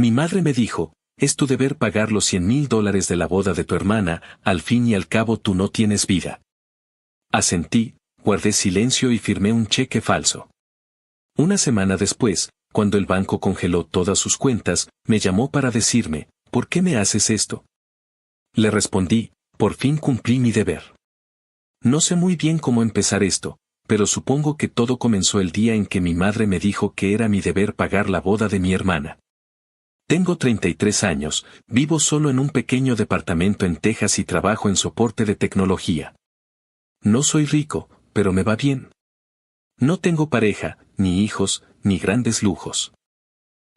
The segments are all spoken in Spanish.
Mi madre me dijo, es tu deber pagar los $100,000 de la boda de tu hermana, al fin y al cabo tú no tienes vida. Asentí, guardé silencio y firmé un cheque falso. Una semana después, cuando el banco congeló todas sus cuentas, me llamó para decirme, ¿por qué me haces esto? Le respondí, por fin cumplí mi deber. No sé muy bien cómo empezar esto, pero supongo que todo comenzó el día en que mi madre me dijo que era mi deber pagar la boda de mi hermana. Tengo 33 años, vivo solo en un pequeño departamento en Texas y trabajo en soporte de tecnología. No soy rico, pero me va bien. No tengo pareja, ni hijos, ni grandes lujos.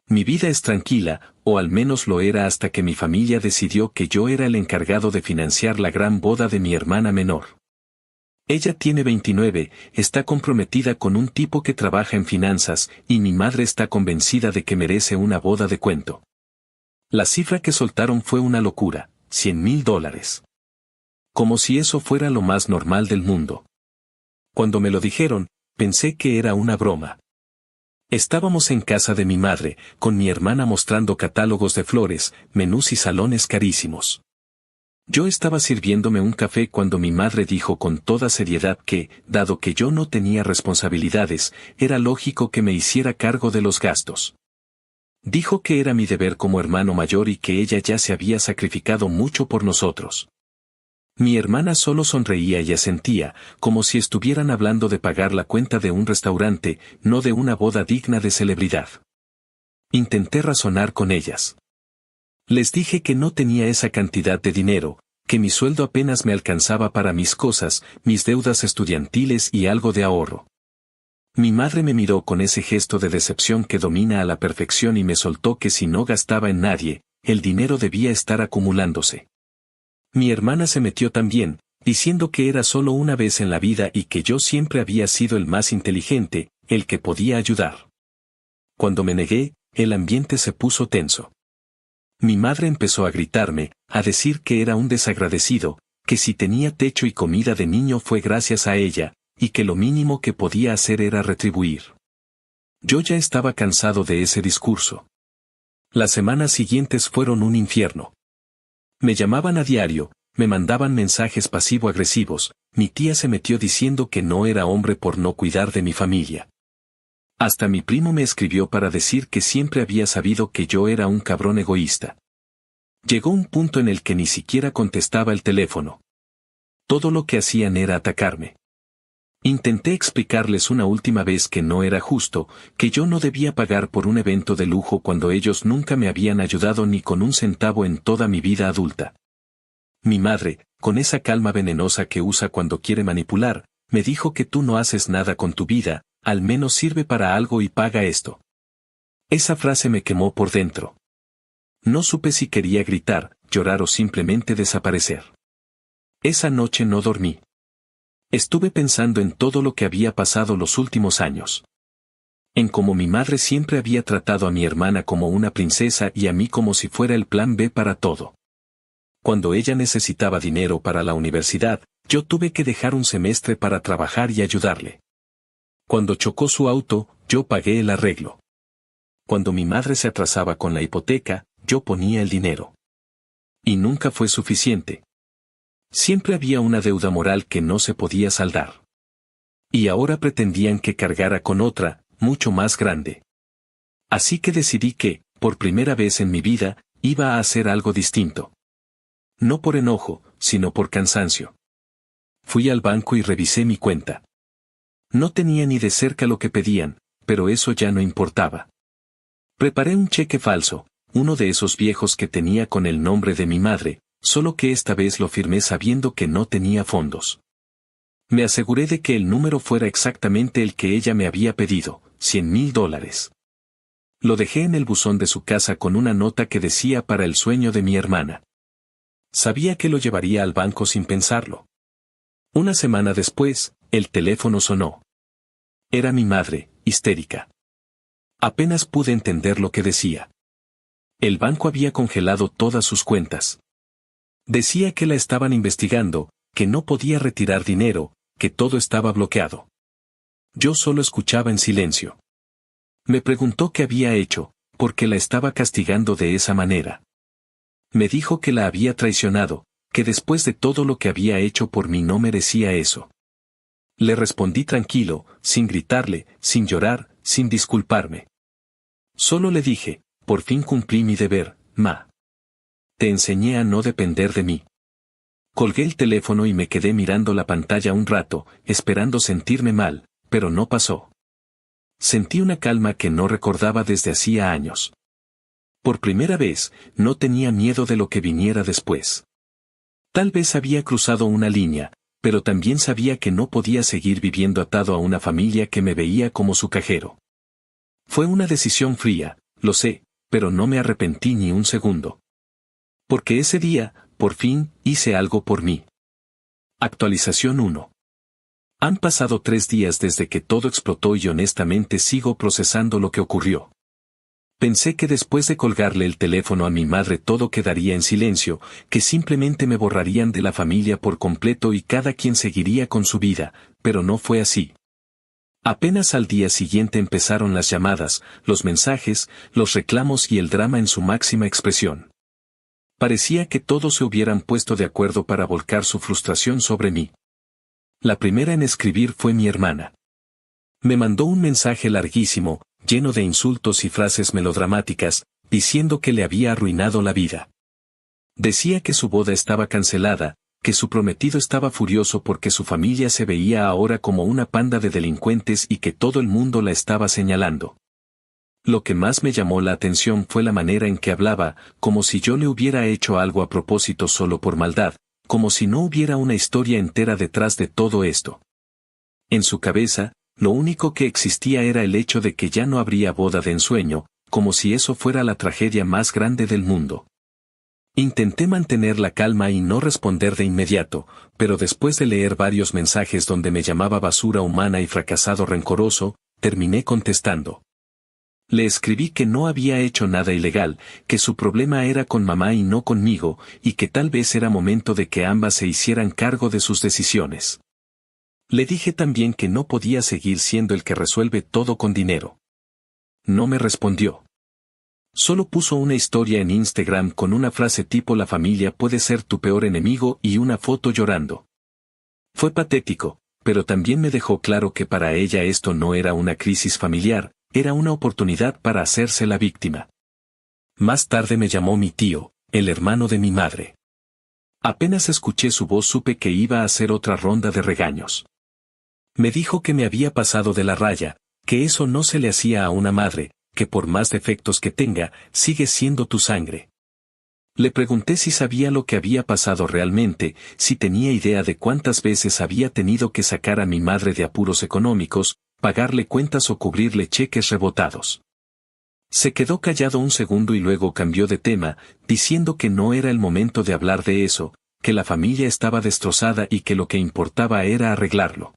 Mi vida es tranquila, o al menos lo era hasta que mi familia decidió que yo era el encargado de financiar la gran boda de mi hermana menor. Ella tiene 29, está comprometida con un tipo que trabaja en finanzas, y mi madre está convencida de que merece una boda de cuento. La cifra que soltaron fue una locura, $100,000. Como si eso fuera lo más normal del mundo. Cuando me lo dijeron, pensé que era una broma. Estábamos en casa de mi madre, con mi hermana mostrando catálogos de flores, menús y salones carísimos. Yo estaba sirviéndome un café cuando mi madre dijo con toda seriedad que, dado que yo no tenía responsabilidades, era lógico que me hiciera cargo de los gastos. Dijo que era mi deber como hermano mayor y que ella ya se había sacrificado mucho por nosotros. Mi hermana solo sonreía y asentía, como si estuvieran hablando de pagar la cuenta de un restaurante, no de una boda digna de celebridad. Intenté razonar con ellas. Les dije que no tenía esa cantidad de dinero, que mi sueldo apenas me alcanzaba para mis cosas, mis deudas estudiantiles y algo de ahorro. Mi madre me miró con ese gesto de decepción que domina a la perfección y me soltó que si no gastaba en nadie, el dinero debía estar acumulándose. Mi hermana se metió también, diciendo que era solo una vez en la vida y que yo siempre había sido el más inteligente, el que podía ayudar. Cuando me negué, el ambiente se puso tenso. Mi madre empezó a gritarme, a decir que era un desagradecido, que si tenía techo y comida de niño fue gracias a ella, y que lo mínimo que podía hacer era retribuir. Yo ya estaba cansado de ese discurso. Las semanas siguientes fueron un infierno. Me llamaban a diario, me mandaban mensajes pasivo-agresivos, mi tía se metió diciendo que no era hombre por no cuidar de mi familia. Hasta mi primo me escribió para decir que siempre había sabido que yo era un cabrón egoísta. Llegó un punto en el que ni siquiera contestaba el teléfono. Todo lo que hacían era atacarme. Intenté explicarles una última vez que no era justo, que yo no debía pagar por un evento de lujo cuando ellos nunca me habían ayudado ni con un centavo en toda mi vida adulta. Mi madre, con esa calma venenosa que usa cuando quiere manipular, me dijo que tú no haces nada con tu vida, al menos sirve para algo y paga esto. Esa frase me quemó por dentro. No supe si quería gritar, llorar o simplemente desaparecer. Esa noche no dormí. Estuve pensando en todo lo que había pasado los últimos años. En cómo mi madre siempre había tratado a mi hermana como una princesa y a mí como si fuera el plan B para todo. Cuando ella necesitaba dinero para la universidad, yo tuve que dejar un semestre para trabajar y ayudarle. Cuando chocó su auto, yo pagué el arreglo. Cuando mi madre se atrasaba con la hipoteca, yo ponía el dinero. Y nunca fue suficiente. Siempre había una deuda moral que no se podía saldar. Y ahora pretendían que cargara con otra, mucho más grande. Así que decidí que, por primera vez en mi vida, iba a hacer algo distinto. No por enojo, sino por cansancio. Fui al banco y revisé mi cuenta. No tenía ni de cerca lo que pedían, pero eso ya no importaba. Preparé un cheque falso, uno de esos viejos que tenía con el nombre de mi madre, solo que esta vez lo firmé sabiendo que no tenía fondos. Me aseguré de que el número fuera exactamente el que ella me había pedido, $100,000. Lo dejé en el buzón de su casa con una nota que decía para el sueño de mi hermana. Sabía que lo llevaría al banco sin pensarlo. Una semana después, el teléfono sonó. Era mi madre, histérica. Apenas pude entender lo que decía. El banco había congelado todas sus cuentas. Decía que la estaban investigando, que no podía retirar dinero, que todo estaba bloqueado. Yo solo escuchaba en silencio. Me preguntó qué había hecho, porque la estaba castigando de esa manera. Me dijo que la había traicionado, que después de todo lo que había hecho por mí no merecía eso. Le respondí tranquilo, sin gritarle, sin llorar, sin disculparme. Solo le dije, por fin cumplí mi deber, ma. Te enseñé a no depender de mí. Colgué el teléfono y me quedé mirando la pantalla un rato, esperando sentirme mal, pero no pasó. Sentí una calma que no recordaba desde hacía años. Por primera vez, no tenía miedo de lo que viniera después. Tal vez había cruzado una línea, pero también sabía que no podía seguir viviendo atado a una familia que me veía como su cajero. Fue una decisión fría, lo sé, pero no me arrepentí ni un segundo. Porque ese día, por fin, hice algo por mí. Actualización 1. Han pasado 3 días desde que todo explotó y honestamente sigo procesando lo que ocurrió. Pensé que después de colgarle el teléfono a mi madre todo quedaría en silencio, que simplemente me borrarían de la familia por completo y cada quien seguiría con su vida, pero no fue así. Apenas al día siguiente empezaron las llamadas, los mensajes, los reclamos y el drama en su máxima expresión. Parecía que todos se hubieran puesto de acuerdo para volcar su frustración sobre mí. La primera en escribir fue mi hermana. Me mandó un mensaje larguísimo, lleno de insultos y frases melodramáticas, diciendo que le había arruinado la vida. Decía que su boda estaba cancelada, que su prometido estaba furioso porque su familia se veía ahora como una panda de delincuentes y que todo el mundo la estaba señalando. Lo que más me llamó la atención fue la manera en que hablaba, como si yo le hubiera hecho algo a propósito solo por maldad, como si no hubiera una historia entera detrás de todo esto. En su cabeza, lo único que existía era el hecho de que ya no habría boda de ensueño, como si eso fuera la tragedia más grande del mundo. Intenté mantener la calma y no responder de inmediato, pero después de leer varios mensajes donde me llamaba basura humana y fracasado rencoroso, terminé contestando. Le escribí que no había hecho nada ilegal, que su problema era con mamá y no conmigo, y que tal vez era momento de que ambas se hicieran cargo de sus decisiones. Le dije también que no podía seguir siendo el que resuelve todo con dinero. No me respondió. Solo puso una historia en Instagram con una frase tipo "la familia puede ser tu peor enemigo" y una foto llorando. Fue patético, pero también me dejó claro que para ella esto no era una crisis familiar, era una oportunidad para hacerse la víctima. Más tarde me llamó mi tío, el hermano de mi madre. Apenas escuché su voz supe que iba a hacer otra ronda de regaños. Me dijo que me había pasado de la raya, que eso no se le hacía a una madre, que por más defectos que tenga, sigue siendo tu sangre. Le pregunté si sabía lo que había pasado realmente, si tenía idea de cuántas veces había tenido que sacar a mi madre de apuros económicos, pagarle cuentas o cubrirle cheques rebotados. Se quedó callado un segundo y luego cambió de tema, diciendo que no era el momento de hablar de eso, que la familia estaba destrozada y que lo que importaba era arreglarlo.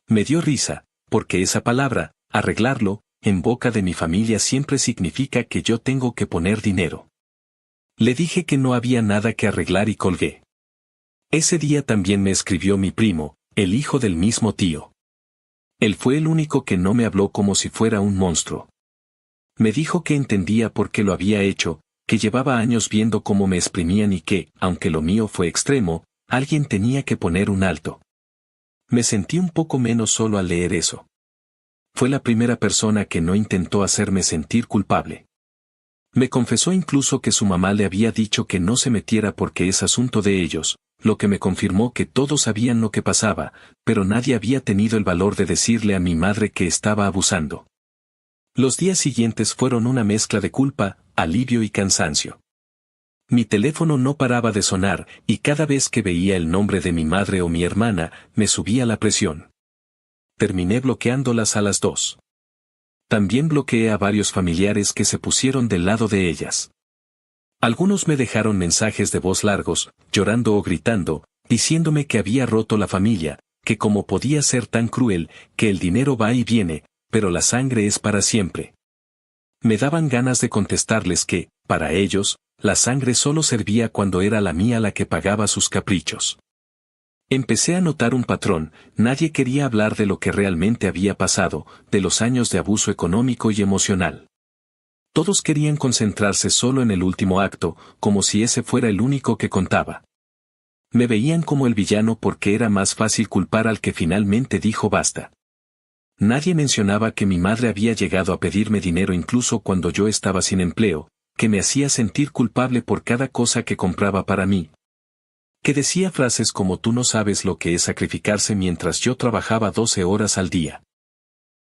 Me dio risa, porque esa palabra, arreglarlo, en boca de mi familia siempre significa que yo tengo que poner dinero. Le dije que no había nada que arreglar y colgué. Ese día también me escribió mi primo, el hijo del mismo tío. Él fue el único que no me habló como si fuera un monstruo. Me dijo que entendía por qué lo había hecho, que llevaba años viendo cómo me exprimían y que, aunque lo mío fue extremo, alguien tenía que poner un alto. Me sentí un poco menos solo al leer eso. Fue la primera persona que no intentó hacerme sentir culpable. Me confesó incluso que su mamá le había dicho que no se metiera porque es asunto de ellos, lo que me confirmó que todos sabían lo que pasaba, pero nadie había tenido el valor de decirle a mi madre que estaba abusando. Los días siguientes fueron una mezcla de culpa, alivio y cansancio. Mi teléfono no paraba de sonar, y cada vez que veía el nombre de mi madre o mi hermana, me subía la presión. Terminé bloqueándolas a las 2. También bloqueé a varios familiares que se pusieron del lado de ellas. Algunos me dejaron mensajes de voz largos, llorando o gritando, diciéndome que había roto la familia, que cómo podía ser tan cruel, que el dinero va y viene, pero la sangre es para siempre. Me daban ganas de contestarles que, para ellos, la sangre solo servía cuando era la mía la que pagaba sus caprichos. Empecé a notar un patrón, nadie quería hablar de lo que realmente había pasado, de los años de abuso económico y emocional. Todos querían concentrarse solo en el último acto, como si ese fuera el único que contaba. Me veían como el villano porque era más fácil culpar al que finalmente dijo basta. Nadie mencionaba que mi madre había llegado a pedirme dinero incluso cuando yo estaba sin empleo, que me hacía sentir culpable por cada cosa que compraba para mí. Que decía frases como tú no sabes lo que es sacrificarse mientras yo trabajaba 12 horas al día.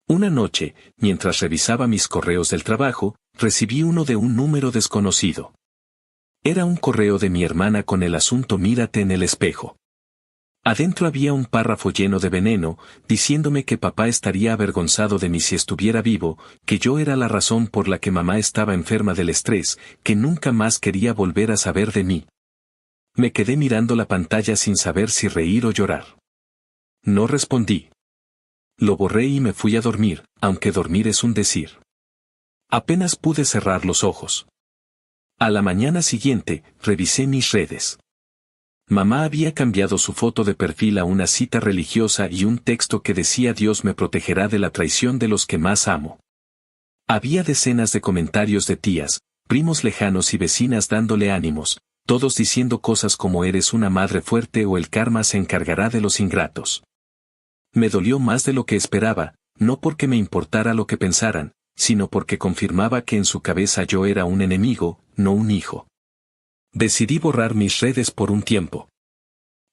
Una noche, mientras revisaba mis correos del trabajo, recibí uno de un número desconocido. Era un correo de mi hermana con el asunto mírate en el espejo. Adentro había un párrafo lleno de veneno, diciéndome que papá estaría avergonzado de mí si estuviera vivo, que yo era la razón por la que mamá estaba enferma del estrés, que nunca más quería volver a saber de mí. Me quedé mirando la pantalla sin saber si reír o llorar. No respondí. Lo borré y me fui a dormir, aunque dormir es un decir. Apenas pude cerrar los ojos. A la mañana siguiente, revisé mis redes. Mamá había cambiado su foto de perfil a una cita religiosa y un texto que decía Dios me protegerá de la traición de los que más amo. Había decenas de comentarios de tías, primos lejanos y vecinas dándole ánimos, todos diciendo cosas como eres una madre fuerte o el karma se encargará de los ingratos. Me dolió más de lo que esperaba, no porque me importara lo que pensaran, sino porque confirmaba que en su cabeza yo era un enemigo, no un hijo. Decidí borrar mis redes por un tiempo.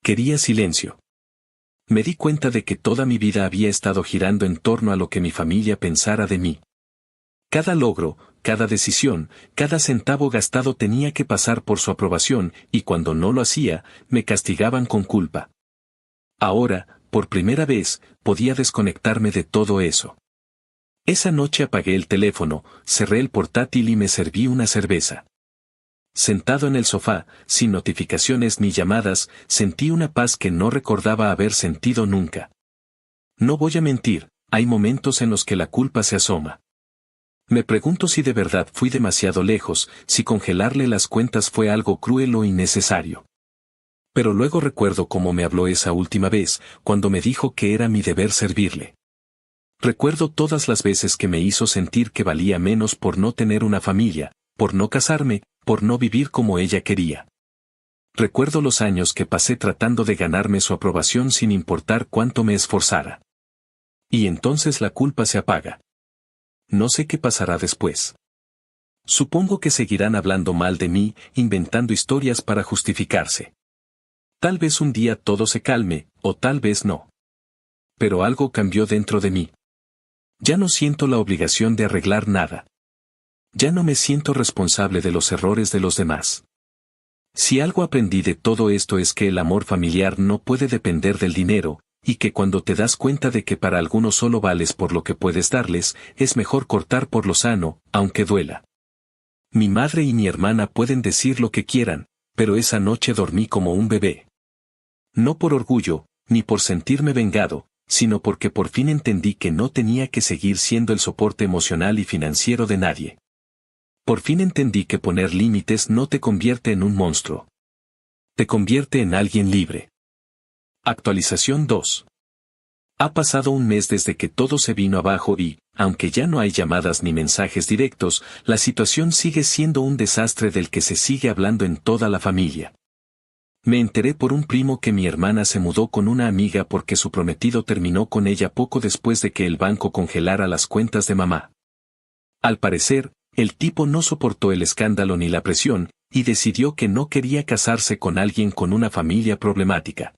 Quería silencio. Me di cuenta de que toda mi vida había estado girando en torno a lo que mi familia pensara de mí. Cada logro, cada decisión, cada centavo gastado tenía que pasar por su aprobación, y cuando no lo hacía, me castigaban con culpa. Ahora, por primera vez, podía desconectarme de todo eso. Esa noche apagué el teléfono, cerré el portátil y me serví una cerveza. Sentado en el sofá, sin notificaciones ni llamadas, sentí una paz que no recordaba haber sentido nunca. No voy a mentir, hay momentos en los que la culpa se asoma. Me pregunto si de verdad fui demasiado lejos, si congelarle las cuentas fue algo cruel o innecesario. Pero luego recuerdo cómo me habló esa última vez, cuando me dijo que era mi deber servirle. Recuerdo todas las veces que me hizo sentir que valía menos por no tener una familia, por no casarme, por no vivir como ella quería. Recuerdo los años que pasé tratando de ganarme su aprobación sin importar cuánto me esforzara. Y entonces la culpa se apaga. No sé qué pasará después. Supongo que seguirán hablando mal de mí, inventando historias para justificarse. Tal vez un día todo se calme, o tal vez no. Pero algo cambió dentro de mí. Ya no siento la obligación de arreglar nada. Ya no me siento responsable de los errores de los demás. Si algo aprendí de todo esto es que el amor familiar no puede depender del dinero, y que cuando te das cuenta de que para algunos solo vales por lo que puedes darles, es mejor cortar por lo sano, aunque duela. Mi madre y mi hermana pueden decir lo que quieran, pero esa noche dormí como un bebé. No por orgullo, ni por sentirme vengado, sino porque por fin entendí que no tenía que seguir siendo el soporte emocional y financiero de nadie. Por fin entendí que poner límites no te convierte en un monstruo. Te convierte en alguien libre. Actualización 2. Ha pasado un mes desde que todo se vino abajo y, aunque ya no hay llamadas ni mensajes directos, la situación sigue siendo un desastre del que se sigue hablando en toda la familia. Me enteré por un primo que mi hermana se mudó con una amiga porque su prometido terminó con ella poco después de que el banco congelara las cuentas de mamá. Al parecer, el tipo no soportó el escándalo ni la presión, y decidió que no quería casarse con alguien con una familia problemática.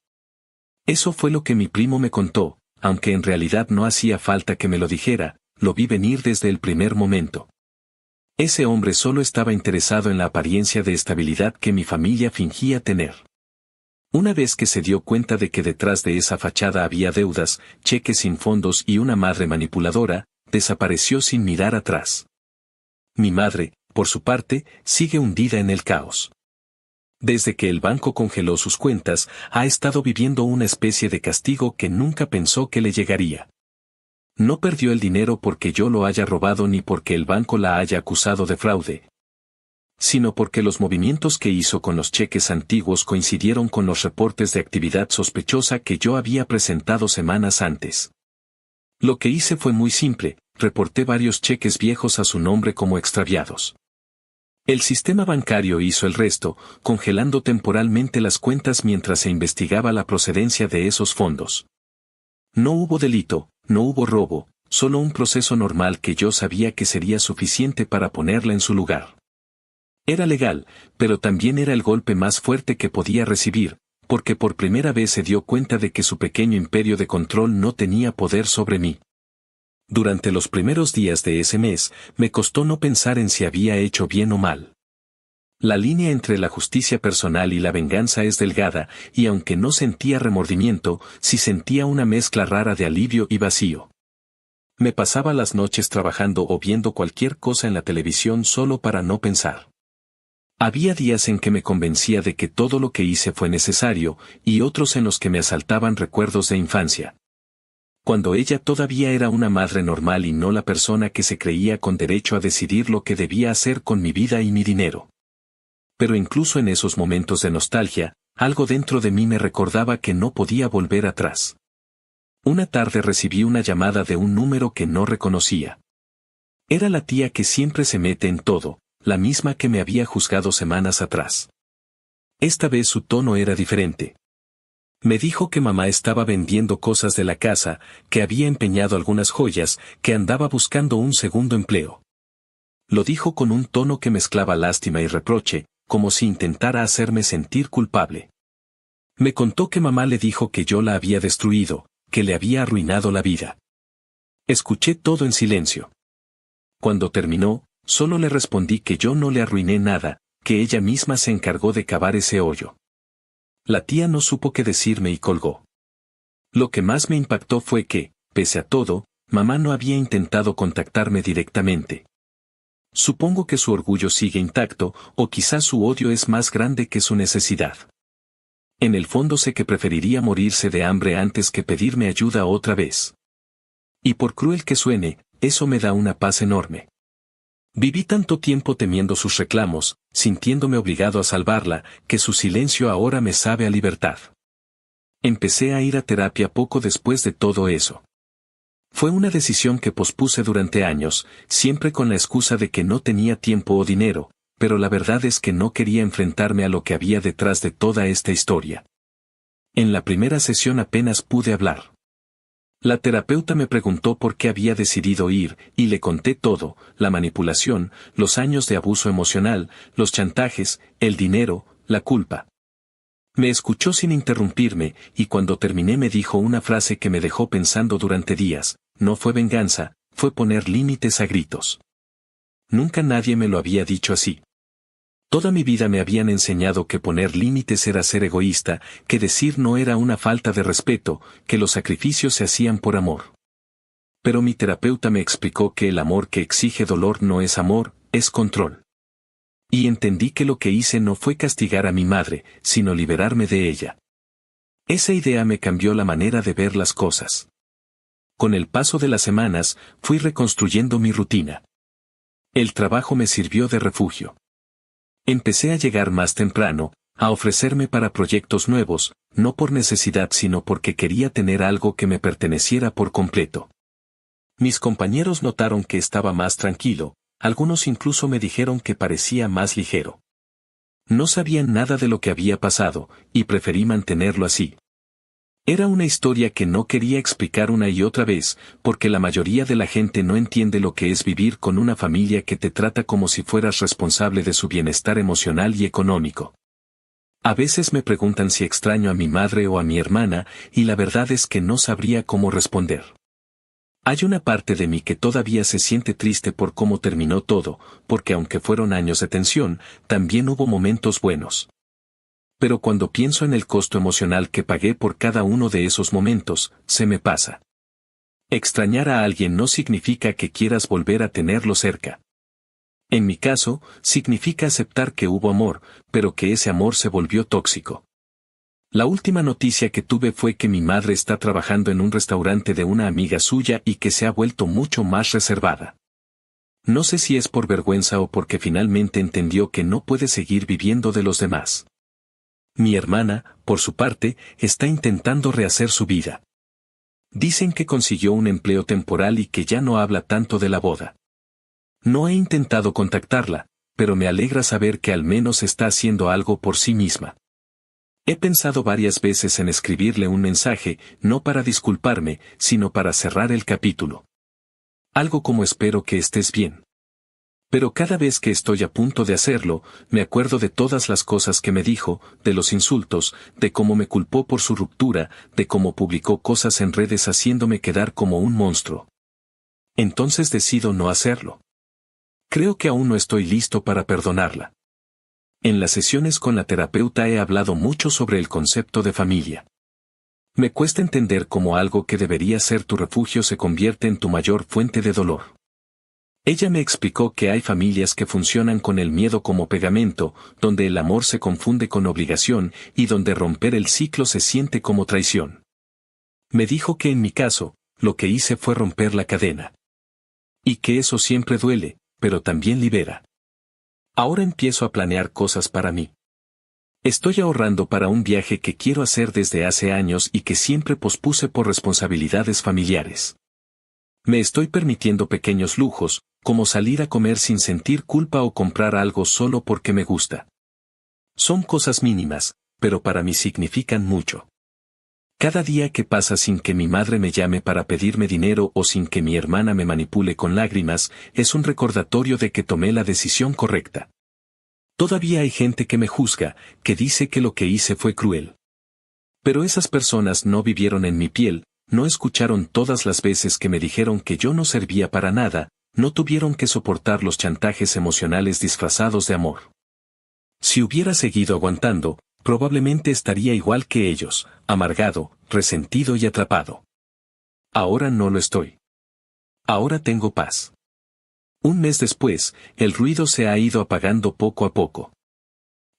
Eso fue lo que mi primo me contó, aunque en realidad no hacía falta que me lo dijera, lo vi venir desde el primer momento. Ese hombre solo estaba interesado en la apariencia de estabilidad que mi familia fingía tener. Una vez que se dio cuenta de que detrás de esa fachada había deudas, cheques sin fondos y una madre manipuladora, desapareció sin mirar atrás. Mi madre, por su parte, sigue hundida en el caos. Desde que el banco congeló sus cuentas, ha estado viviendo una especie de castigo que nunca pensó que le llegaría. No perdió el dinero porque yo lo haya robado ni porque el banco la haya acusado de fraude, sino porque los movimientos que hizo con los cheques antiguos coincidieron con los reportes de actividad sospechosa que yo había presentado semanas antes. Lo que hice fue muy simple, reporté varios cheques viejos a su nombre como extraviados. El sistema bancario hizo el resto, congelando temporalmente las cuentas mientras se investigaba la procedencia de esos fondos. No hubo delito, no hubo robo, solo un proceso normal que yo sabía que sería suficiente para ponerla en su lugar. Era legal, pero también era el golpe más fuerte que podía recibir, porque por primera vez se dio cuenta de que su pequeño imperio de control no tenía poder sobre mí. Durante los primeros días de ese mes, me costó no pensar en si había hecho bien o mal. La línea entre la justicia personal y la venganza es delgada, y aunque no sentía remordimiento, sí sentía una mezcla rara de alivio y vacío. Me pasaba las noches trabajando o viendo cualquier cosa en la televisión solo para no pensar. Había días en que me convencía de que todo lo que hice fue necesario, y otros en los que me asaltaban recuerdos de infancia. Cuando ella todavía era una madre normal y no la persona que se creía con derecho a decidir lo que debía hacer con mi vida y mi dinero. Pero incluso en esos momentos de nostalgia, algo dentro de mí me recordaba que no podía volver atrás. Una tarde recibí una llamada de un número que no reconocía. Era la tía que siempre se mete en todo, la misma que me había juzgado semanas atrás. Esta vez su tono era diferente. Me dijo que mamá estaba vendiendo cosas de la casa, que había empeñado algunas joyas, que andaba buscando un segundo empleo. Lo dijo con un tono que mezclaba lástima y reproche, como si intentara hacerme sentir culpable. Me contó que mamá le dijo que yo la había destruido, que le había arruinado la vida. Escuché todo en silencio. Cuando terminó, solo le respondí que yo no le arruiné nada, que ella misma se encargó de cavar ese hoyo. La tía no supo qué decirme y colgó. Lo que más me impactó fue que, pese a todo, mamá no había intentado contactarme directamente. Supongo que su orgullo sigue intacto, o quizás su odio es más grande que su necesidad. En el fondo sé que preferiría morirse de hambre antes que pedirme ayuda otra vez. Y por cruel que suene, eso me da una paz enorme. Viví tanto tiempo temiendo sus reclamos, sintiéndome obligado a salvarla, que su silencio ahora me sabe a libertad. Empecé a ir a terapia poco después de todo eso. Fue una decisión que pospuse durante años, siempre con la excusa de que no tenía tiempo o dinero, pero la verdad es que no quería enfrentarme a lo que había detrás de toda esta historia. En la primera sesión apenas pude hablar. La terapeuta me preguntó por qué había decidido ir, y le conté todo: la manipulación, los años de abuso emocional, los chantajes, el dinero, la culpa. Me escuchó sin interrumpirme, y cuando terminé me dijo una frase que me dejó pensando durante días: no fue venganza, fue poner límites a gritos. Nunca nadie me lo había dicho así. Toda mi vida me habían enseñado que poner límites era ser egoísta, que decir no era una falta de respeto, que los sacrificios se hacían por amor. Pero mi terapeuta me explicó que el amor que exige dolor no es amor, es control. Y entendí que lo que hice no fue castigar a mi madre, sino liberarme de ella. Esa idea me cambió la manera de ver las cosas. Con el paso de las semanas, fui reconstruyendo mi rutina. El trabajo me sirvió de refugio. Empecé a llegar más temprano, a ofrecerme para proyectos nuevos, no por necesidad sino porque quería tener algo que me perteneciera por completo. Mis compañeros notaron que estaba más tranquilo, algunos incluso me dijeron que parecía más ligero. No sabían nada de lo que había pasado, y preferí mantenerlo así. Era una historia que no quería explicar una y otra vez, porque la mayoría de la gente no entiende lo que es vivir con una familia que te trata como si fueras responsable de su bienestar emocional y económico. A veces me preguntan si extraño a mi madre o a mi hermana, y la verdad es que no sabría cómo responder. Hay una parte de mí que todavía se siente triste por cómo terminó todo, porque aunque fueron años de tensión, también hubo momentos buenos. Pero cuando pienso en el costo emocional que pagué por cada uno de esos momentos, se me pasa. Extrañar a alguien no significa que quieras volver a tenerlo cerca. En mi caso, significa aceptar que hubo amor, pero que ese amor se volvió tóxico. La última noticia que tuve fue que mi madre está trabajando en un restaurante de una amiga suya y que se ha vuelto mucho más reservada. No sé si es por vergüenza o porque finalmente entendió que no puede seguir viviendo de los demás. Mi hermana, por su parte, está intentando rehacer su vida. Dicen que consiguió un empleo temporal y que ya no habla tanto de la boda. No he intentado contactarla, pero me alegra saber que al menos está haciendo algo por sí misma. He pensado varias veces en escribirle un mensaje, no para disculparme, sino para cerrar el capítulo. Algo como espero que estés bien. Pero cada vez que estoy a punto de hacerlo, me acuerdo de todas las cosas que me dijo, de los insultos, de cómo me culpó por su ruptura, de cómo publicó cosas en redes haciéndome quedar como un monstruo. Entonces decido no hacerlo. Creo que aún no estoy listo para perdonarla. En las sesiones con la terapeuta he hablado mucho sobre el concepto de familia. Me cuesta entender cómo algo que debería ser tu refugio se convierte en tu mayor fuente de dolor. Ella me explicó que hay familias que funcionan con el miedo como pegamento, donde el amor se confunde con obligación y donde romper el ciclo se siente como traición. Me dijo que en mi caso, lo que hice fue romper la cadena. Y que eso siempre duele, pero también libera. Ahora empiezo a planear cosas para mí. Estoy ahorrando para un viaje que quiero hacer desde hace años y que siempre pospuse por responsabilidades familiares. Me estoy permitiendo pequeños lujos, como salir a comer sin sentir culpa o comprar algo solo porque me gusta. Son cosas mínimas, pero para mí significan mucho. Cada día que pasa sin que mi madre me llame para pedirme dinero o sin que mi hermana me manipule con lágrimas, es un recordatorio de que tomé la decisión correcta. Todavía hay gente que me juzga, que dice que lo que hice fue cruel. Pero esas personas no vivieron en mi piel, no escucharon todas las veces que me dijeron que yo no servía para nada, no tuvieron que soportar los chantajes emocionales disfrazados de amor. Si hubiera seguido aguantando, probablemente estaría igual que ellos, amargado, resentido y atrapado. Ahora no lo estoy. Ahora tengo paz. Un mes después, el ruido se ha ido apagando poco a poco.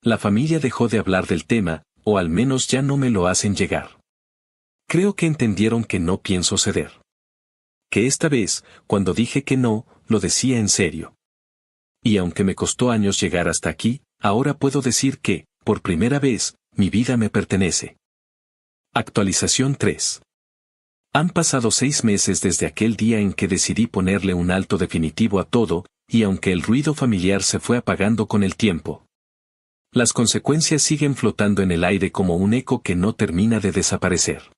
La familia dejó de hablar del tema, o al menos ya no me lo hacen llegar. Creo que entendieron que no pienso ceder. Que esta vez, cuando dije que no, lo decía en serio. Y aunque me costó años llegar hasta aquí, ahora puedo decir que, por primera vez, mi vida me pertenece. Actualización 3. Han pasado 6 meses desde aquel día en que decidí ponerle un alto definitivo a todo, y aunque el ruido familiar se fue apagando con el tiempo, las consecuencias siguen flotando en el aire como un eco que no termina de desaparecer.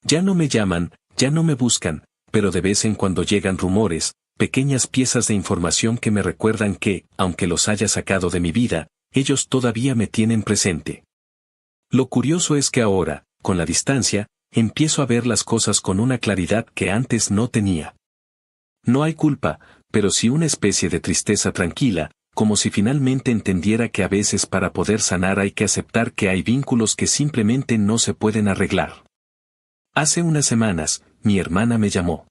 Ya no me llaman, ya no me buscan, pero de vez en cuando llegan rumores, pequeñas piezas de información que me recuerdan que, aunque los haya sacado de mi vida, ellos todavía me tienen presente. Lo curioso es que ahora, con la distancia, empiezo a ver las cosas con una claridad que antes no tenía. No hay culpa, pero sí una especie de tristeza tranquila, como si finalmente entendiera que a veces para poder sanar hay que aceptar que hay vínculos que simplemente no se pueden arreglar. Hace unas semanas, mi hermana me llamó.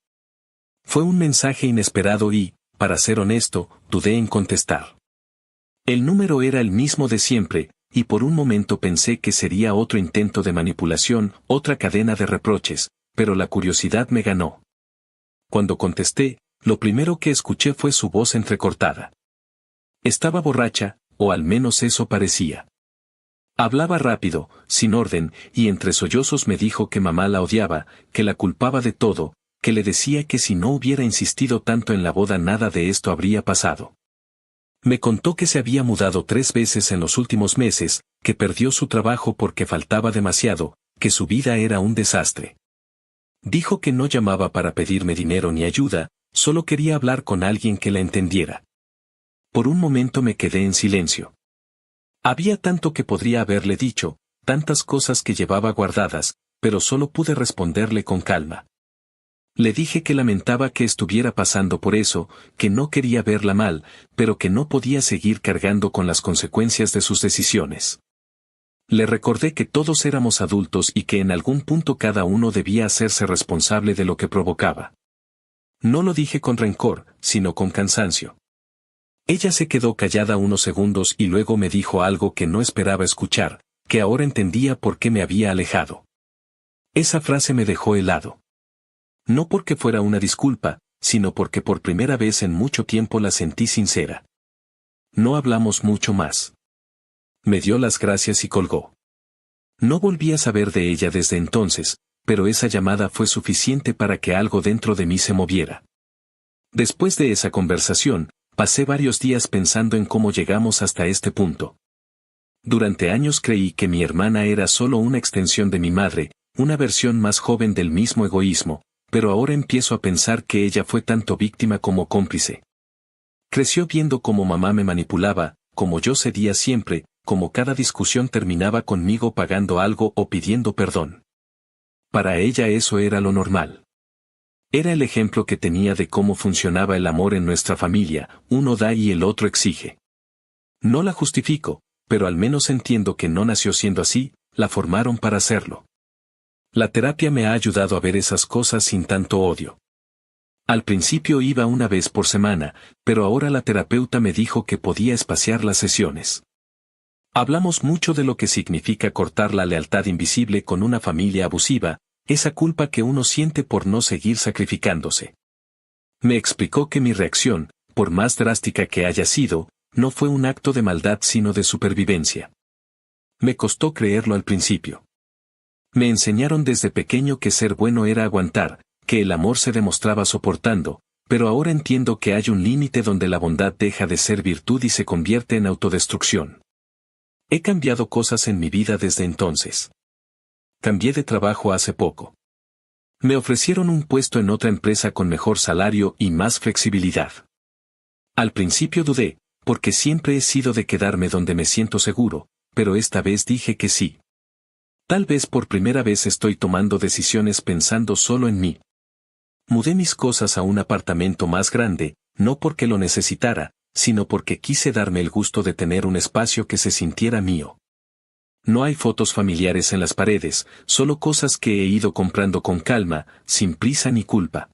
Fue un mensaje inesperado y, para ser honesto, dudé en contestar. El número era el mismo de siempre, y por un momento pensé que sería otro intento de manipulación, otra cadena de reproches, pero la curiosidad me ganó. Cuando contesté, lo primero que escuché fue su voz entrecortada. Estaba borracha, o al menos eso parecía. Hablaba rápido, sin orden, y entre sollozos me dijo que mamá la odiaba, que la culpaba de todo, que le decía que si no hubiera insistido tanto en la boda nada de esto habría pasado. Me contó que se había mudado 3 veces en los últimos meses, que perdió su trabajo porque faltaba demasiado, que su vida era un desastre. Dijo que no llamaba para pedirme dinero ni ayuda, solo quería hablar con alguien que la entendiera. Por un momento me quedé en silencio. Había tanto que podría haberle dicho, tantas cosas que llevaba guardadas, pero solo pude responderle con calma. Le dije que lamentaba que estuviera pasando por eso, que no quería verla mal, pero que no podía seguir cargando con las consecuencias de sus decisiones. Le recordé que todos éramos adultos y que en algún punto cada uno debía hacerse responsable de lo que provocaba. No lo dije con rencor, sino con cansancio. Ella se quedó callada unos segundos y luego me dijo algo que no esperaba escuchar, que ahora entendía por qué me había alejado. Esa frase me dejó helado. No porque fuera una disculpa, sino porque por primera vez en mucho tiempo la sentí sincera. No hablamos mucho más. Me dio las gracias y colgó. No volví a saber de ella desde entonces, pero esa llamada fue suficiente para que algo dentro de mí se moviera. Después de esa conversación, pasé varios días pensando en cómo llegamos hasta este punto. Durante años creí que mi hermana era solo una extensión de mi madre, una versión más joven del mismo egoísmo, pero ahora empiezo a pensar que ella fue tanto víctima como cómplice. Creció viendo cómo mamá me manipulaba, cómo yo cedía siempre, cómo cada discusión terminaba conmigo pagando algo o pidiendo perdón. Para ella eso era lo normal. Era el ejemplo que tenía de cómo funcionaba el amor en nuestra familia, uno da y el otro exige. No la justifico, pero al menos entiendo que no nació siendo así, la formaron para hacerlo. La terapia me ha ayudado a ver esas cosas sin tanto odio. Al principio iba una vez por semana, pero ahora la terapeuta me dijo que podía espaciar las sesiones. Hablamos mucho de lo que significa cortar la lealtad invisible con una familia abusiva, esa culpa que uno siente por no seguir sacrificándose. Me explicó que mi reacción, por más drástica que haya sido, no fue un acto de maldad sino de supervivencia. Me costó creerlo al principio. Me enseñaron desde pequeño que ser bueno era aguantar, que el amor se demostraba soportando, pero ahora entiendo que hay un límite donde la bondad deja de ser virtud y se convierte en autodestrucción. He cambiado cosas en mi vida desde entonces. Cambié de trabajo hace poco. Me ofrecieron un puesto en otra empresa con mejor salario y más flexibilidad. Al principio dudé, porque siempre he sido de quedarme donde me siento seguro, pero esta vez dije que sí. Tal vez por primera vez estoy tomando decisiones pensando solo en mí. Mudé mis cosas a un apartamento más grande, no porque lo necesitara, sino porque quise darme el gusto de tener un espacio que se sintiera mío. No hay fotos familiares en las paredes, solo cosas que he ido comprando con calma, sin prisa ni culpa.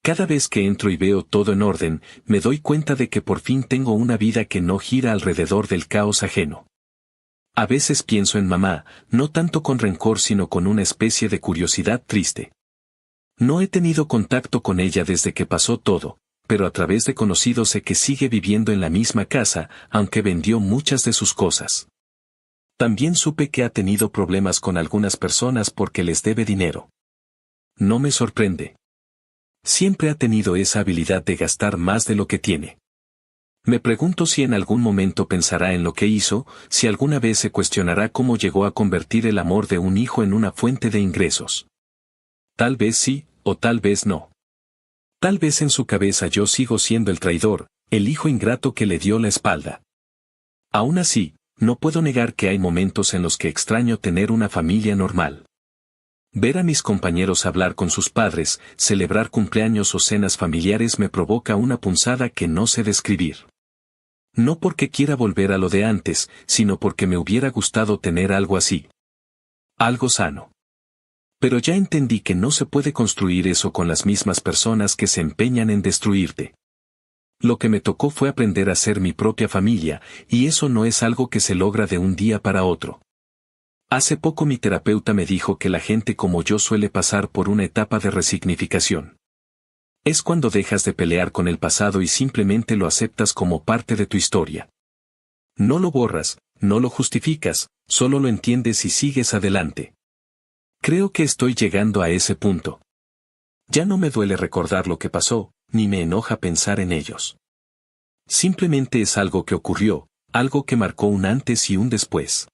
Cada vez que entro y veo todo en orden, me doy cuenta de que por fin tengo una vida que no gira alrededor del caos ajeno. A veces pienso en mamá, no tanto con rencor sino con una especie de curiosidad triste. No he tenido contacto con ella desde que pasó todo, pero a través de conocidos sé que sigue viviendo en la misma casa, aunque vendió muchas de sus cosas. También supe que ha tenido problemas con algunas personas porque les debe dinero. No me sorprende. Siempre ha tenido esa habilidad de gastar más de lo que tiene. Me pregunto si en algún momento pensará en lo que hizo, si alguna vez se cuestionará cómo llegó a convertir el amor de un hijo en una fuente de ingresos. Tal vez sí, o tal vez no. Tal vez en su cabeza yo sigo siendo el traidor, el hijo ingrato que le dio la espalda. Aún así, no puedo negar que hay momentos en los que extraño tener una familia normal. Ver a mis compañeros hablar con sus padres, celebrar cumpleaños o cenas familiares me provoca una punzada que no sé describir. No porque quiera volver a lo de antes, sino porque me hubiera gustado tener algo así. Algo sano. Pero ya entendí que no se puede construir eso con las mismas personas que se empeñan en destruirte. Lo que me tocó fue aprender a ser mi propia familia, y eso no es algo que se logra de un día para otro. Hace poco mi terapeuta me dijo que la gente como yo suele pasar por una etapa de resignificación. Es cuando dejas de pelear con el pasado y simplemente lo aceptas como parte de tu historia. No lo borras, no lo justificas, solo lo entiendes y sigues adelante. Creo que estoy llegando a ese punto. Ya no me duele recordar lo que pasó, ni me enoja pensar en ellos. Simplemente es algo que ocurrió, algo que marcó un antes y un después.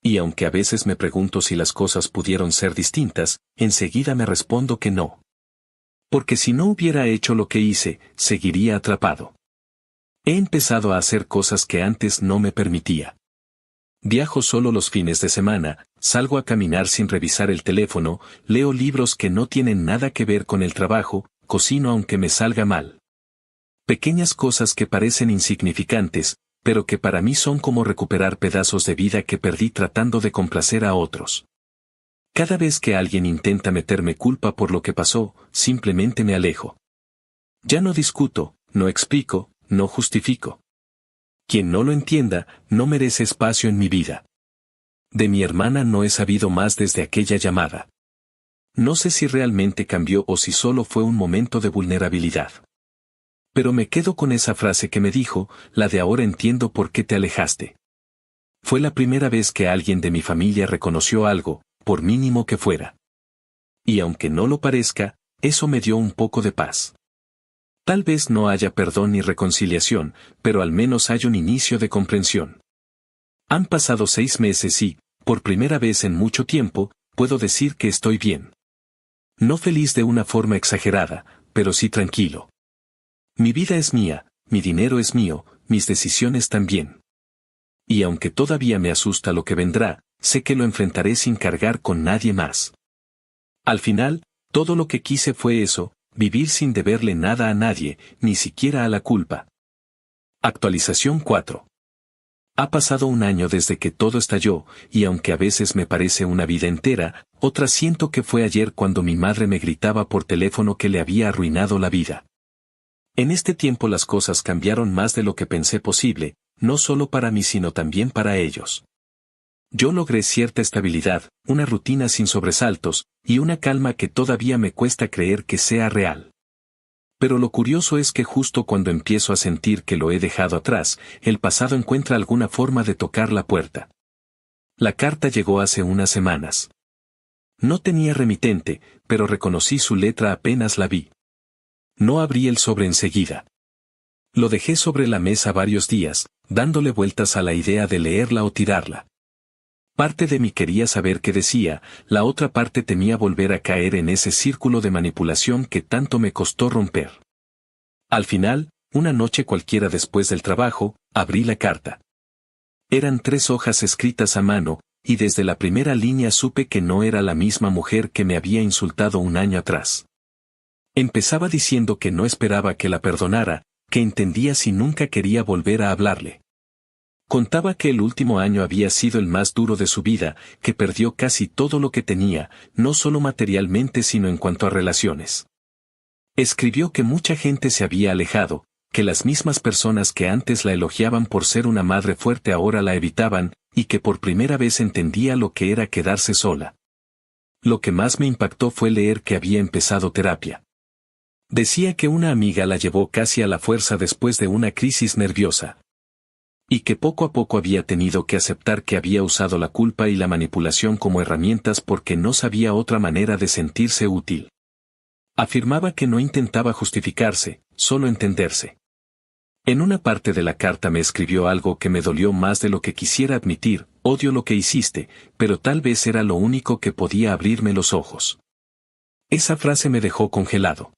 Y aunque a veces me pregunto si las cosas pudieron ser distintas, enseguida me respondo que no. Porque si no hubiera hecho lo que hice, seguiría atrapado. He empezado a hacer cosas que antes no me permitía. Viajo solo los fines de semana, salgo a caminar sin revisar el teléfono, leo libros que no tienen nada que ver con el trabajo, cocino aunque me salga mal. Pequeñas cosas que parecen insignificantes, pero que para mí son como recuperar pedazos de vida que perdí tratando de complacer a otros. Cada vez que alguien intenta meterme culpa por lo que pasó, simplemente me alejo. Ya no discuto, no explico, no justifico. Quien no lo entienda, no merece espacio en mi vida. De mi hermana no he sabido más desde aquella llamada. No sé si realmente cambió o si solo fue un momento de vulnerabilidad. Pero me quedo con esa frase que me dijo, la de ahora entiendo por qué te alejaste. Fue la primera vez que alguien de mi familia reconoció algo, por mínimo que fuera. Y aunque no lo parezca, eso me dio un poco de paz. Tal vez no haya perdón ni reconciliación, pero al menos hay un inicio de comprensión. Han pasado 6 meses y, por primera vez en mucho tiempo, puedo decir que estoy bien. No feliz de una forma exagerada, pero sí tranquilo. Mi vida es mía, mi dinero es mío, mis decisiones también. Y aunque todavía me asusta lo que vendrá, sé que lo enfrentaré sin cargar con nadie más. Al final, todo lo que quise fue eso, vivir sin deberle nada a nadie, ni siquiera a la culpa. Actualización 4. Ha pasado un año desde que todo estalló, y aunque a veces me parece una vida entera, otras siento que fue ayer cuando mi madre me gritaba por teléfono que le había arruinado la vida. En este tiempo las cosas cambiaron más de lo que pensé posible, no solo para mí sino también para ellos. Yo logré cierta estabilidad, una rutina sin sobresaltos, y una calma que todavía me cuesta creer que sea real. Pero lo curioso es que justo cuando empiezo a sentir que lo he dejado atrás, el pasado encuentra alguna forma de tocar la puerta. La carta llegó hace unas semanas. No tenía remitente, pero reconocí su letra apenas la vi. No abrí el sobre enseguida. Lo dejé sobre la mesa varios días, dándole vueltas a la idea de leerla o tirarla. Parte de mí quería saber qué decía, la otra parte temía volver a caer en ese círculo de manipulación que tanto me costó romper. Al final, una noche cualquiera después del trabajo, abrí la carta. Eran 3 hojas escritas a mano, y desde la primera línea supe que no era la misma mujer que me había insultado un año atrás. Empezaba diciendo que no esperaba que la perdonara, que entendía si nunca quería volver a hablarle. Contaba que el último año había sido el más duro de su vida, que perdió casi todo lo que tenía, no solo materialmente sino en cuanto a relaciones. Escribió que mucha gente se había alejado, que las mismas personas que antes la elogiaban por ser una madre fuerte ahora la evitaban, y que por primera vez entendía lo que era quedarse sola. Lo que más me impactó fue leer que había empezado terapia. Decía que una amiga la llevó casi a la fuerza después de una crisis nerviosa. Y que poco a poco había tenido que aceptar que había usado la culpa y la manipulación como herramientas porque no sabía otra manera de sentirse útil. Afirmaba que no intentaba justificarse, solo entenderse. En una parte de la carta me escribió algo que me dolió más de lo que quisiera admitir: odio lo que hiciste, pero tal vez era lo único que podía abrirme los ojos. Esa frase me dejó congelado.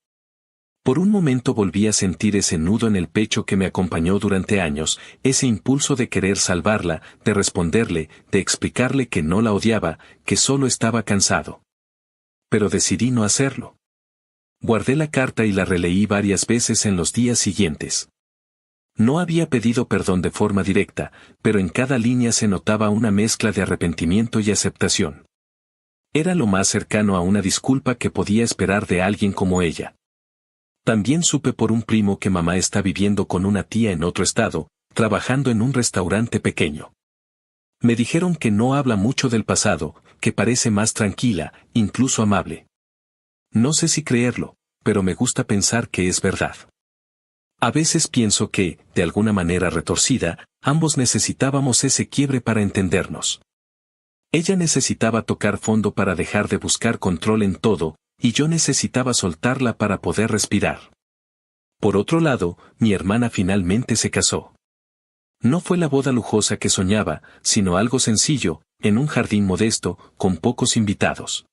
Por un momento volví a sentir ese nudo en el pecho que me acompañó durante años, ese impulso de querer salvarla, de responderle, de explicarle que no la odiaba, que solo estaba cansado. Pero decidí no hacerlo. Guardé la carta y la releí varias veces en los días siguientes. No había pedido perdón de forma directa, pero en cada línea se notaba una mezcla de arrepentimiento y aceptación. Era lo más cercano a una disculpa que podía esperar de alguien como ella. También supe por un primo que mamá está viviendo con una tía en otro estado, trabajando en un restaurante pequeño. Me dijeron que no habla mucho del pasado, que parece más tranquila, incluso amable. No sé si creerlo, pero me gusta pensar que es verdad. A veces pienso que, de alguna manera retorcida, ambos necesitábamos ese quiebre para entendernos. Ella necesitaba tocar fondo para dejar de buscar control en todo, y yo necesitaba soltarla para poder respirar. Por otro lado, mi hermana finalmente se casó. No fue la boda lujosa que soñaba, sino algo sencillo, en un jardín modesto, con pocos invitados.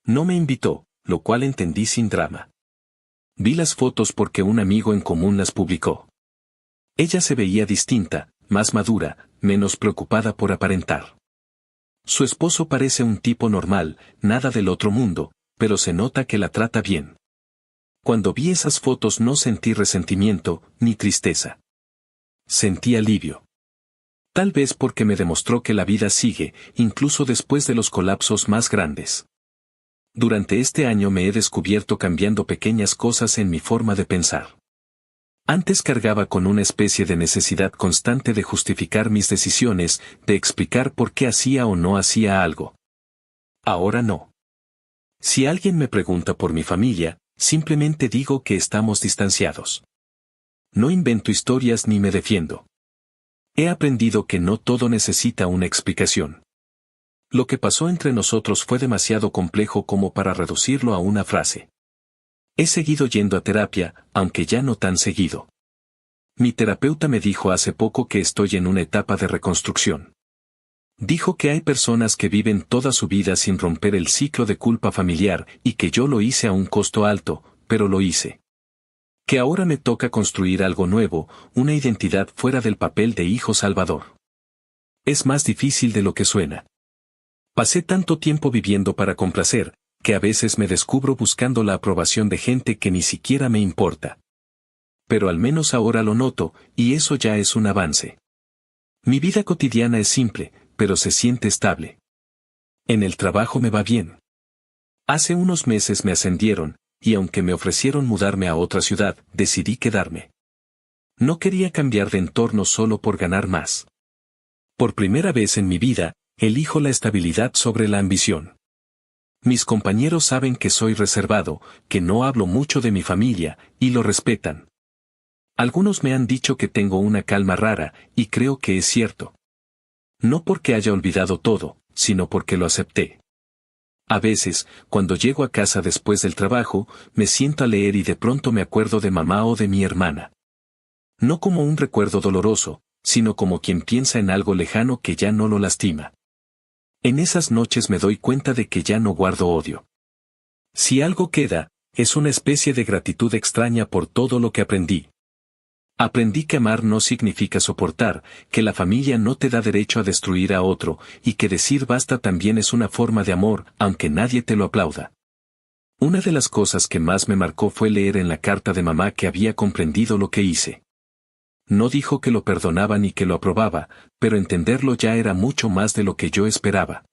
No me invitó, lo cual entendí sin drama. Vi las fotos porque un amigo en común las publicó. Ella se veía distinta, más madura, menos preocupada por aparentar. Su esposo parece un tipo normal, nada del otro mundo, pero se nota que la trata bien. Cuando vi esas fotos no sentí resentimiento, ni tristeza. Sentí alivio. Tal vez porque me demostró que la vida sigue, incluso después de los colapsos más grandes. Durante este año me he descubierto cambiando pequeñas cosas en mi forma de pensar. Antes cargaba con una especie de necesidad constante de justificar mis decisiones, de explicar por qué hacía o no hacía algo. Ahora no. Si alguien me pregunta por mi familia, simplemente digo que estamos distanciados. No invento historias ni me defiendo. He aprendido que no todo necesita una explicación. Lo que pasó entre nosotros fue demasiado complejo como para reducirlo a una frase. He seguido yendo a terapia, aunque ya no tan seguido. Mi terapeuta me dijo hace poco que estoy en una etapa de reconstrucción. Dijo que hay personas que viven toda su vida sin romper el ciclo de culpa familiar y que yo lo hice a un costo alto, pero lo hice. Que ahora me toca construir algo nuevo, una identidad fuera del papel de hijo salvador. Es más difícil de lo que suena. Pasé tanto tiempo viviendo para complacer, que a veces me descubro buscando la aprobación de gente que ni siquiera me importa. Pero al menos ahora lo noto, y eso ya es un avance. Mi vida cotidiana es simple, pero se siente estable. En el trabajo me va bien. Hace unos meses me ascendieron, y aunque me ofrecieron mudarme a otra ciudad, decidí quedarme. No quería cambiar de entorno solo por ganar más. Por primera vez en mi vida, elijo la estabilidad sobre la ambición. Mis compañeros saben que soy reservado, que no hablo mucho de mi familia, y lo respetan. Algunos me han dicho que tengo una calma rara, y creo que es cierto. No porque haya olvidado todo, sino porque lo acepté. A veces, cuando llego a casa después del trabajo, me siento a leer y de pronto me acuerdo de mamá o de mi hermana. No como un recuerdo doloroso, sino como quien piensa en algo lejano que ya no lo lastima. En esas noches me doy cuenta de que ya no guardo odio. Si algo queda, es una especie de gratitud extraña por todo lo que aprendí. Aprendí que amar no significa soportar, que la familia no te da derecho a destruir a otro, y que decir basta también es una forma de amor, aunque nadie te lo aplauda. Una de las cosas que más me marcó fue leer en la carta de mamá que había comprendido lo que hice. No dijo que lo perdonaba ni que lo aprobaba, pero entenderlo ya era mucho más de lo que yo esperaba.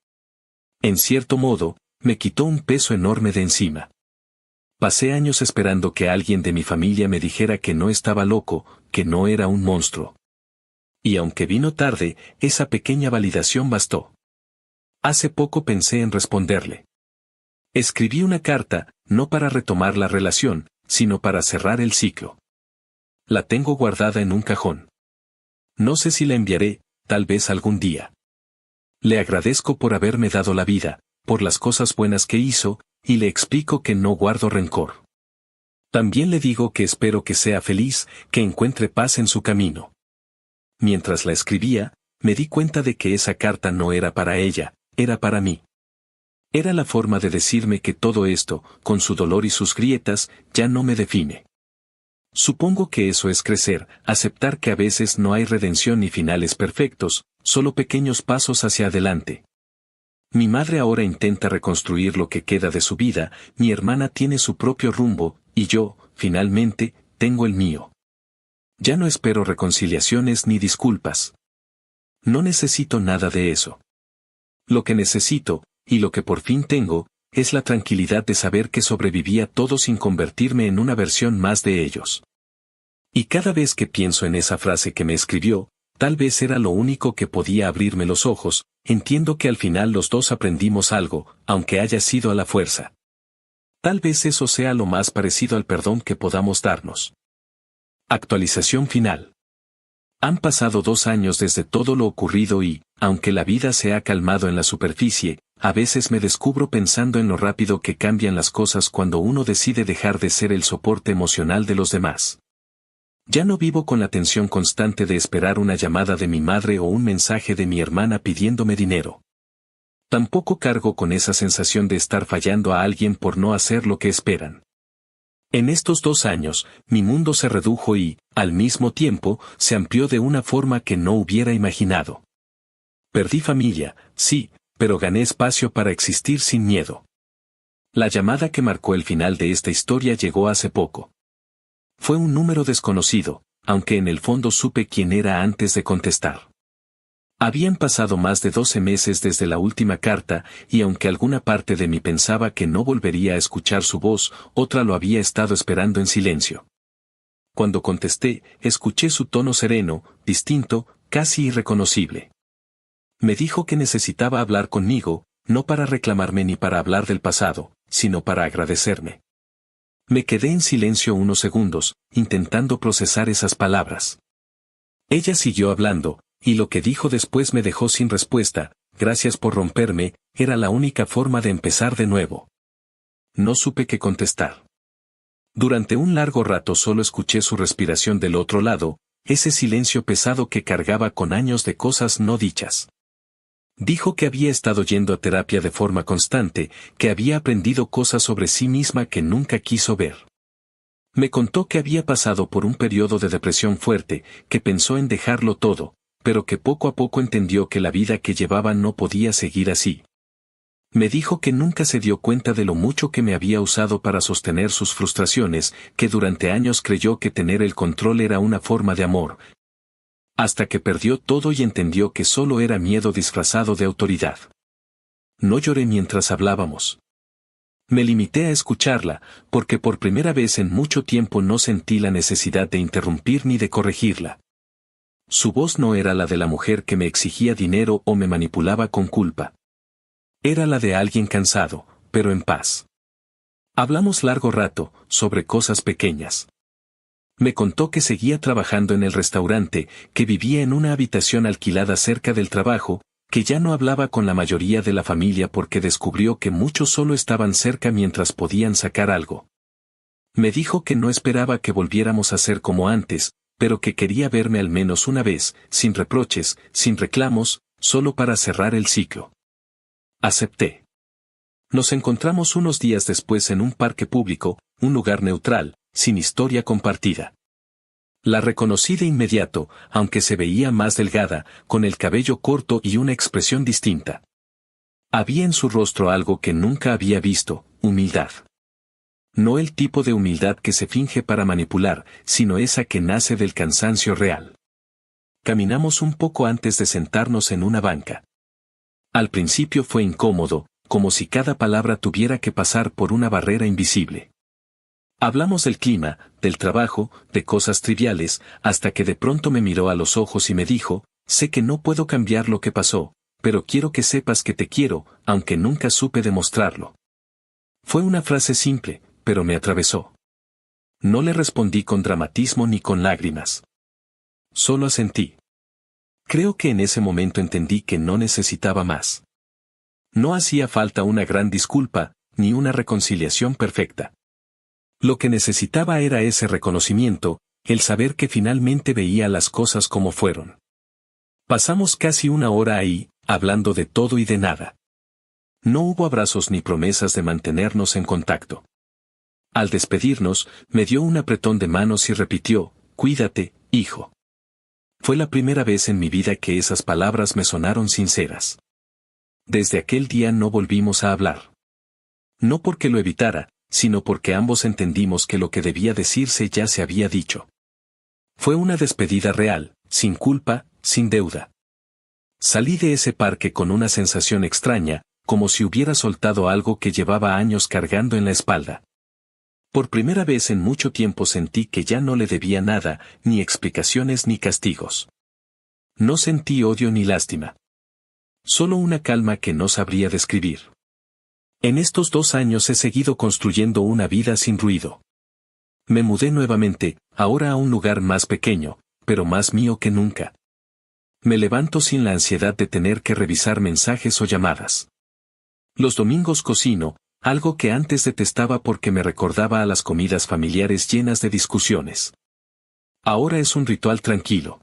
En cierto modo, me quitó un peso enorme de encima. Pasé años esperando que alguien de mi familia me dijera que no estaba loco, que no era un monstruo. Y aunque vino tarde, esa pequeña validación bastó. Hace poco pensé en responderle. Escribí una carta, no para retomar la relación, sino para cerrar el ciclo. La tengo guardada en un cajón. No sé si la enviaré, tal vez algún día. Le agradezco por haberme dado la vida, por las cosas buenas que hizo, y le explico que no guardo rencor. También le digo que espero que sea feliz, que encuentre paz en su camino. Mientras la escribía, me di cuenta de que esa carta no era para ella, era para mí. Era la forma de decirme que todo esto, con su dolor y sus grietas, ya no me define. Supongo que eso es crecer, aceptar que a veces no hay redención ni finales perfectos, solo pequeños pasos hacia adelante. Mi madre ahora intenta reconstruir lo que queda de su vida, mi hermana tiene su propio rumbo, y yo, finalmente, tengo el mío. Ya no espero reconciliaciones ni disculpas. No necesito nada de eso. Lo que necesito, y lo que por fin tengo, es la tranquilidad de saber que sobreviví a todo sin convertirme en una versión más de ellos. Y cada vez que pienso en esa frase que me escribió, tal vez era lo único que podía abrirme los ojos, entiendo que al final los dos aprendimos algo, aunque haya sido a la fuerza. Tal vez eso sea lo más parecido al perdón que podamos darnos. Actualización final. Han pasado 2 años desde todo lo ocurrido y, aunque la vida se ha calmado en la superficie, a veces me descubro pensando en lo rápido que cambian las cosas cuando uno decide dejar de ser el soporte emocional de los demás. Ya no vivo con la tensión constante de esperar una llamada de mi madre o un mensaje de mi hermana pidiéndome dinero. Tampoco cargo con esa sensación de estar fallando a alguien por no hacer lo que esperan. En estos 2 años, mi mundo se redujo y, al mismo tiempo, se amplió de una forma que no hubiera imaginado. Perdí familia, sí, pero gané espacio para existir sin miedo. La llamada que marcó el final de esta historia llegó hace poco. Fue un número desconocido, aunque en el fondo supe quién era antes de contestar. Habían pasado más de 12 meses desde la última carta, y aunque alguna parte de mí pensaba que no volvería a escuchar su voz, otra lo había estado esperando en silencio. Cuando contesté, escuché su tono sereno, distinto, casi irreconocible. Me dijo que necesitaba hablar conmigo, no para reclamarme ni para hablar del pasado, sino para agradecerme. Me quedé en silencio unos segundos, intentando procesar esas palabras. Ella siguió hablando, y lo que dijo después me dejó sin respuesta. gracias por romperme, era la única forma de empezar de nuevo. No supe qué contestar. Durante un largo rato solo escuché su respiración del otro lado, ese silencio pesado que cargaba con años de cosas no dichas. Dijo que había estado yendo a terapia de forma constante, que había aprendido cosas sobre sí misma que nunca quiso ver. Me contó que había pasado por un periodo de depresión fuerte, que pensó en dejarlo todo, pero que poco a poco entendió que la vida que llevaba no podía seguir así. Me dijo que nunca se dio cuenta de lo mucho que me había usado para sostener sus frustraciones, que durante años creyó que tener el control era una forma de amor, hasta que perdió todo y entendió que solo era miedo disfrazado de autoridad. No lloré mientras hablábamos. Me limité a escucharla, porque por primera vez en mucho tiempo no sentí la necesidad de interrumpir ni de corregirla. Su voz no era la de la mujer que me exigía dinero o me manipulaba con culpa. Era la de alguien cansado, pero en paz. Hablamos largo rato, sobre cosas pequeñas. Me contó que seguía trabajando en el restaurante, que vivía en una habitación alquilada cerca del trabajo, que ya no hablaba con la mayoría de la familia porque descubrió que muchos solo estaban cerca mientras podían sacar algo. Me dijo que no esperaba que volviéramos a ser como antes, pero que quería verme al menos una vez, sin reproches, sin reclamos, solo para cerrar el ciclo. Acepté. Nos encontramos unos días después en un parque público, un lugar neutral, sin historia compartida. La reconocí de inmediato, aunque se veía más delgada, con el cabello corto y una expresión distinta. Había en su rostro algo que nunca había visto, humildad. No el tipo de humildad que se finge para manipular, sino esa que nace del cansancio real. Caminamos un poco antes de sentarnos en una banca. Al principio fue incómodo, como si cada palabra tuviera que pasar por una barrera invisible. Hablamos del clima, del trabajo, de cosas triviales, hasta que de pronto me miró a los ojos y me dijo, sé que no puedo cambiar lo que pasó, pero quiero que sepas que te quiero, aunque nunca supe demostrarlo. Fue una frase simple, pero me atravesó. No le respondí con dramatismo ni con lágrimas. Solo asentí. Creo que en ese momento entendí que no necesitaba más. No hacía falta una gran disculpa, ni una reconciliación perfecta. Lo que necesitaba era ese reconocimiento, el saber que finalmente veía las cosas como fueron. Pasamos casi una hora ahí, hablando de todo y de nada. No hubo abrazos ni promesas de mantenernos en contacto. Al despedirnos, me dio un apretón de manos y repitió, cuídate, hijo. Fue la primera vez en mi vida que esas palabras me sonaron sinceras. Desde aquel día no volvimos a hablar. No porque lo evitara, sino porque ambos entendimos que lo que debía decirse ya se había dicho. Fue una despedida real, sin culpa, sin deuda. Salí de ese parque con una sensación extraña, como si hubiera soltado algo que llevaba años cargando en la espalda. Por primera vez en mucho tiempo sentí que ya no le debía nada, ni explicaciones ni castigos. No sentí odio ni lástima. Solo una calma que no sabría describir. En estos 2 años he seguido construyendo una vida sin ruido. Me mudé nuevamente, ahora a un lugar más pequeño, pero más mío que nunca. Me levanto sin la ansiedad de tener que revisar mensajes o llamadas. Los domingos cocino, algo que antes detestaba porque me recordaba a las comidas familiares llenas de discusiones. Ahora es un ritual tranquilo.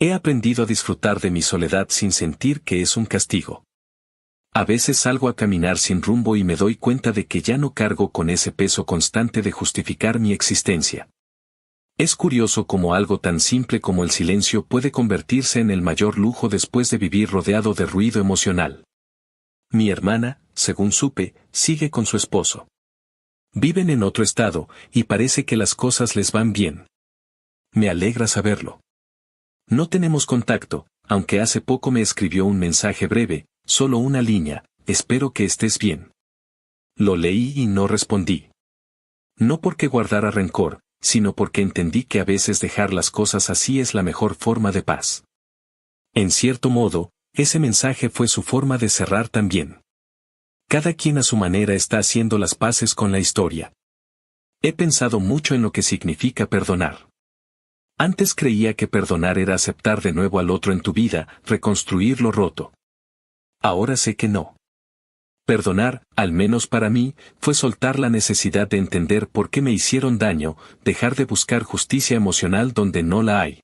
He aprendido a disfrutar de mi soledad sin sentir que es un castigo. A veces salgo a caminar sin rumbo y me doy cuenta de que ya no cargo con ese peso constante de justificar mi existencia. Es curioso cómo algo tan simple como el silencio puede convertirse en el mayor lujo después de vivir rodeado de ruido emocional. Mi hermana, según supe, sigue con su esposo. Viven en otro estado, y parece que las cosas les van bien. Me alegra saberlo. No tenemos contacto, aunque hace poco me escribió un mensaje breve, solo una línea, espero que estés bien. Lo leí y no respondí. No porque guardara rencor, sino porque entendí que a veces dejar las cosas así es la mejor forma de paz. En cierto modo, ese mensaje fue su forma de cerrar también. Cada quien a su manera está haciendo las paces con la historia. He pensado mucho en lo que significa perdonar. Antes creía que perdonar era aceptar de nuevo al otro en tu vida, reconstruir lo roto. Ahora sé que no. Perdonar, al menos para mí, fue soltar la necesidad de entender por qué me hicieron daño, dejar de buscar justicia emocional donde no la hay.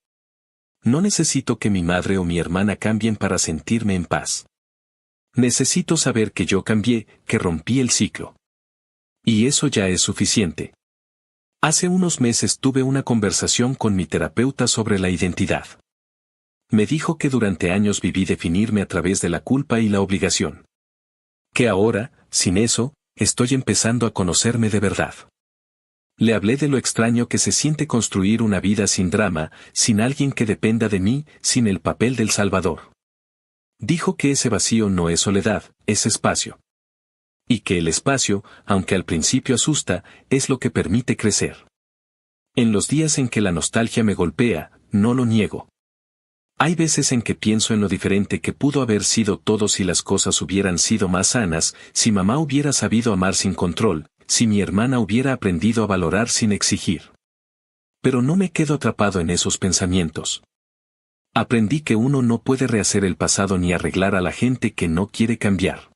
No necesito que mi madre o mi hermana cambien para sentirme en paz. Necesito saber que yo cambié, que rompí el ciclo. Y eso ya es suficiente. Hace unos meses tuve una conversación con mi terapeuta sobre la identidad. Me dijo que durante años viví definirme a través de la culpa y la obligación. Que ahora, sin eso, estoy empezando a conocerme de verdad. Le hablé de lo extraño que se siente construir una vida sin drama, sin alguien que dependa de mí, sin el papel del salvador. Dijo que ese vacío no es soledad, es espacio. Y que el espacio, aunque al principio asusta, es lo que permite crecer. En los días en que la nostalgia me golpea, no lo niego. Hay veces en que pienso en lo diferente que pudo haber sido todo si las cosas hubieran sido más sanas, si mamá hubiera sabido amar sin control, si mi hermana hubiera aprendido a valorar sin exigir. Pero no me quedo atrapado en esos pensamientos. Aprendí que uno no puede rehacer el pasado ni arreglar a la gente que no quiere cambiar.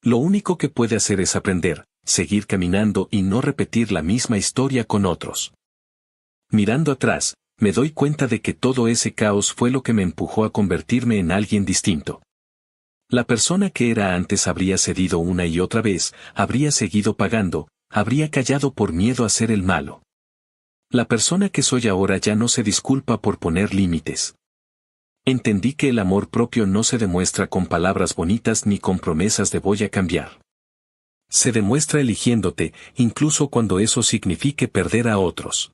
Lo único que puede hacer es aprender, seguir caminando y no repetir la misma historia con otros. Mirando atrás, me doy cuenta de que todo ese caos fue lo que me empujó a convertirme en alguien distinto. La persona que era antes habría cedido una y otra vez, habría seguido pagando, habría callado por miedo a ser el malo. La persona que soy ahora ya no se disculpa por poner límites. Entendí que el amor propio no se demuestra con palabras bonitas ni con promesas de voy a cambiar. Se demuestra eligiéndote, incluso cuando eso signifique perder a otros.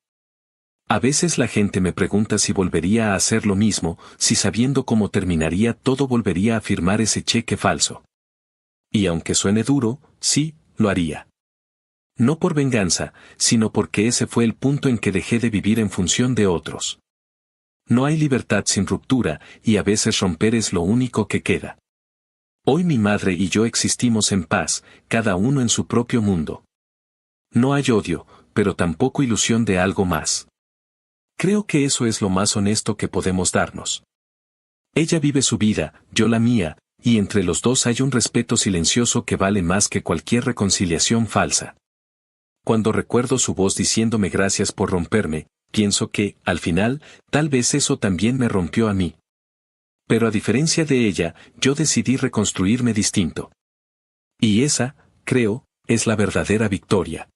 A veces la gente me pregunta si volvería a hacer lo mismo, si sabiendo cómo terminaría todo volvería a firmar ese cheque falso. Y aunque suene duro, sí, lo haría. No por venganza, sino porque ese fue el punto en que dejé de vivir en función de otros. No hay libertad sin ruptura, y a veces romper es lo único que queda. Hoy mi madre y yo existimos en paz, cada uno en su propio mundo. No hay odio, pero tampoco ilusión de algo más. Creo que eso es lo más honesto que podemos darnos. Ella vive su vida, yo la mía, y entre los dos hay un respeto silencioso que vale más que cualquier reconciliación falsa. Cuando recuerdo su voz diciéndome gracias por romperme, pienso que, al final, tal vez eso también me rompió a mí. Pero a diferencia de ella, yo decidí reconstruirme distinto. Y esa, creo, es la verdadera victoria.